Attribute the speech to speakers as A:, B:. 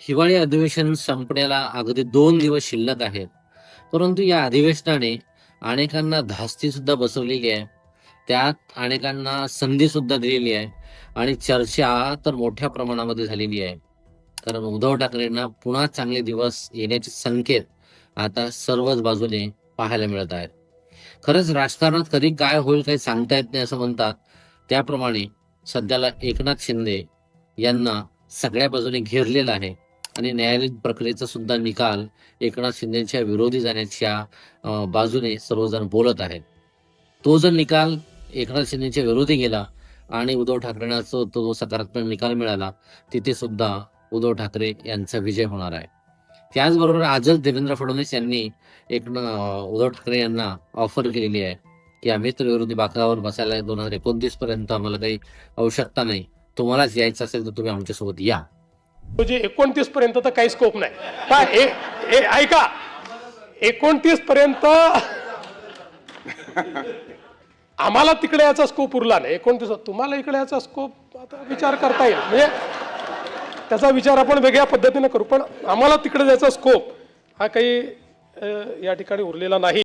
A: हिवाळी अधिवेशन संपण्याला अगदी 2 दिवस शिल्लक आहेत. परंतु या अधिवेशनाने अनेकांना धास्ती सुद्धा बसवलेली आहे. त्यात अनेकांना संधी सुद्धा दिलेली आहे आणि चर्चा तर मोठ्या प्रमाणामध्ये झालेली आहे. कारण उद्धव ठाकरेंना पुन्हा चांगले दिवस येण्याचे संकेत आता सर्वच बाजूने पाहायला मिळत आहेत. खरंच राजकारणात कधी काय होईल काही सांगता येत नाही असं म्हणतात. त्याप्रमाणे सध्याला एकनाथ शिंदे यांना सगळ्या बाजूने घेरलेलं आहे आणि न्यायालयीन प्रक्रियेचा सुद्धा निकाल एकनाथ शिंदेच्या विरोधी जाण्याच्या बाजूने सर्वजण बोलत आहेत. तो जर निकाल एकनाथ शिंदेच्या विरोधी गेला आणि उद्धव ठाकरेंना तो सकारात्मक निकाल मिळाला, तिथे सुद्धा उद्धव ठाकरे यांचा विजय होणार आहे. त्याचबरोबर आजच देवेंद्र फडणवीस यांनी उद्धव ठाकरे यांना ऑफर केलेली आहे की आम्ही तर विरोधी बाकावर बसायला 2029 पर्यंत आम्हाला काही आवश्यकता नाही. तुम्हालाच यायचं असेल तर तुम्ही आमच्यासोबत या.
B: म्हणजे 29 पर्यंत तर काही स्कोप नाही. काय ऐका, 29 पर्यंत आम्हाला तिकडे याचा स्कोप उरला नाही. 29 तुम्हाला इकडे याचा स्कोप आता विचार करता येईल. म्हणजे त्याचा विचार आपण वेगळ्या पद्धतीने करू, पण आम्हाला तिकडे याचा स्कोप हा काही या ठिकाणी उरलेला नाही.